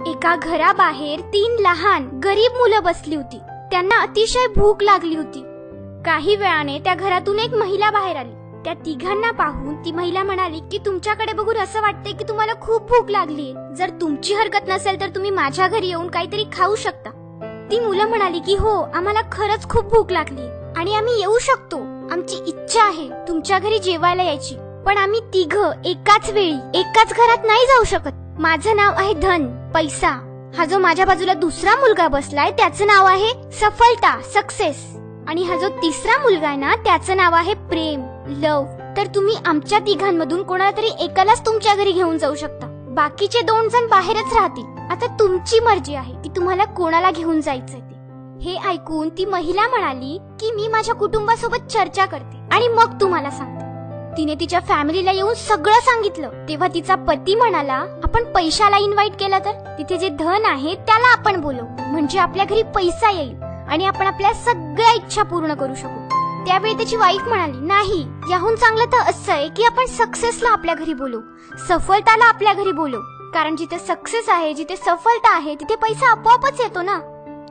एका घराबाहेर 3 लहान गरीब मुलं बसली होती. त्यांना अतिशय भूक लागली होती. काही वेळाने त्या घरातून एक महिला बाहेर आली. त्या तिघांना पाहून ती महिला म्हणाली की तुमच्याकडे बघून असं वाटतंय की तुम्हाला खूप भूक लागलीये. जर तुमची हरकत नसेल तर तुम्ही माझ्या घरी येऊन काहीतरी खाऊ शकता. ती मुलं म्हणाली की हो, आम्हाला खरंच खूप भूक लागलीये आणि आम्ही येऊ शकतो. आमची इच्छा आहे तुमच्या घरी जेवायला यायची, पण आम्ही तिघं एकाच वेळी एकाच घरात नाही जाऊ शकत. माझं नाव आहे धन, पैसा. हा जो माझ्या बाजूला दुसरा मुलगा बसलाय त्याचं नाव आहे सफलता, सक्सेस. आणि हा जो तिसरा मुलगा आहे ना त्याचं नाव आहे प्रेम, लव. तर तुम्ही आमच्या तिघांमधून कोणाला तरी एकालाच तुमच्या घरी घेऊन जाऊ शकता. बाकीचे 2 जण बाहेरच राहतील. आता तुमची मर्जी आहे की तुम्हाला कोणाला घेऊन जायचंय ते. हे ऐकून ती महिला म्हणाली की मी माझ्या कुटुंबासोबत चर्चा करते आणि मग तुम्हाला सांगते. तिने तिच्या फॅमिलीला येऊन सगळं सांगितलं. तेव्हा तिचा पती म्हणाला आपण पैशाला इन्व्हाइट केलं तर तिथे जे धन आहे त्याला आपण बोलवू, म्हणजे आपल्या घरी पैसा येईल आणि आपण आपल्या सगळ्या इच्छा पूर्ण करू शकू. त्यावेळी त्याची वाईफ म्हणाली नाही, याहून चांगलं तर असं आहे की आपण सक्सेसला आपल्या घरी बोलवू, सफलताला आपल्या घरी बोलवू. कारण जिथे सक्सेस आहे, जिथे सफलता आहे, तिथे पैसा आपोआपच येतो ना.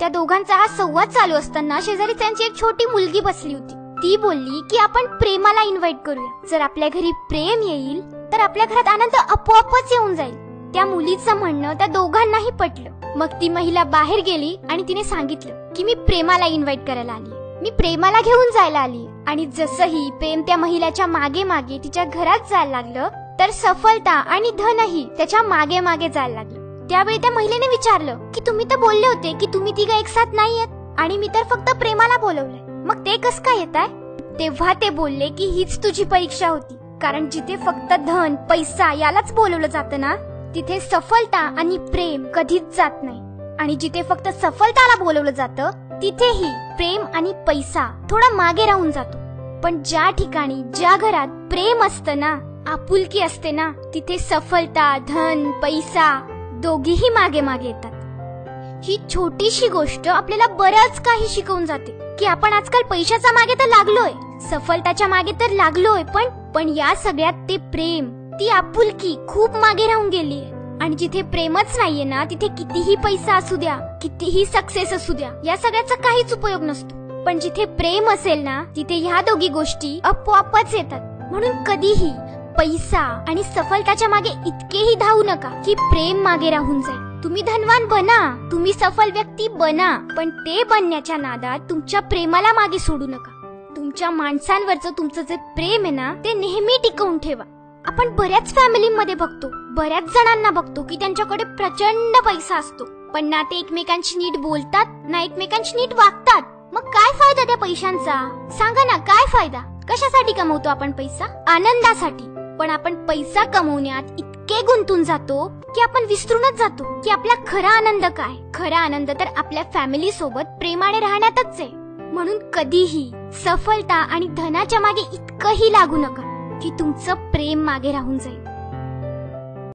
त्या दोघांचा हा संवाद चालू असताना शेजारी त्यांची एक छोटी मुलगी बसली होती. ती बोलली की आपण प्रेमाला इन्व्हाइट करूया. जर आपल्या घरी प्रेम येईल तर आपल्या घरात आनंद आपोआपच येऊन जाईल. त्या मुलीचं म्हणणं त्या दोघांनाही पटलं. मग ती महिला बाहेर गेली आणि तिने सांगितलं की मी प्रेमाला इन्व्हाइट करायला आली, मी प्रेमाला घेऊन जायला आली. आणि जसंही प्रेम त्या महिलाच्या मागे मागे तिच्या घरात जायला लागलं तर सफलता आणि धनही त्याच्या मागे मागे जायला लागलं. त्यावेळी त्या महिलेने विचारलं की तुम्ही तर बोलले होते की तुम्ही तिघं एकसाथ नाही येत आणि मी तर फक्त प्रेमाला बोलवलंय, मग ते कसं काय येत आहे? तेव्हा ते बोलले की हीच तुझी परीक्षा होती. कारण जिथे फक्त धन, पैसा यालाच बोलवलं जातं ना, तिथे सफलता आणि प्रेम कधीच जात नाही. आणि जिथे फक्त सफलताला बोलवलं जातं तिथेही प्रेम आणि पैसा थोडा मागे राहून जातो. पण ज्या ठिकाणी, ज्या घरात प्रेम असतं ना, आपुलकी असते ना, तिथे सफलता, धन, पैसा दोघीही मागे मागे येतात. ही छोटीशी गोष्ट आपल्याला बरंच काही शिकवून जाते की आपण आजकाल पैशाच्या मागे तर लागलोय, सफलताच्या मागे तर लागलोय, पण या सगळ्यात ते प्रेम, ती आपुलकी खूप मागे राहून गेलीये. आणि जिथे प्रेमच नाहीये ना, तिथे कितीही पैसा असू द्या, कितीही सक्सेस असू द्या, या सगळ्याचा काहीच उपयोग नसतो. पण जिथे प्रेम असेल ना, तिथे ह्या दोघी गोष्टी आपोआपच येतात. म्हणून कधीही पैसा आणि सफलताच्या मागे इतकेही धावू नका की प्रेम मागे राहून जाईल. तुम्ही धनवान बना, तुम्ही सफल व्यक्ती बना, पण ते बनण्याच्या नादात तुमच्या प्रेमाला मागे सोडू नका. तुमच्या माणसांवरचं तुमचं जे प्रेम आहे ना, ते नेहमी टिकवून ठेवा. आपण बऱ्याच फॅमिलीमध्ये बघतो, बऱ्याच जणांना बघतो की त्यांच्याकडे प्रचंड पैसा असतो, पण ना ते एकमेकांशी नीट बोलतात, ना एकमेकांशी नीट वागतात. मग काय फायदा त्या पैशांचा? सांगा ना, काय फायदा? कशासाठी कमवतो आपण पैसा? आनंदासाठी. पण आपण पैसा कमवण्यात इतके गुंतून जातो की आपण विसरूनच जातो की आपला खरा आनंद काय. खरा आनंद तर आपल्या फॅमिली सोबत प्रेमाने राहण्यातच आहे. म्हणून कधीही सफलता आणि धनाच्या मागे इतकंही लागू नका की तुमचं प्रेम मागे राहून जाईल.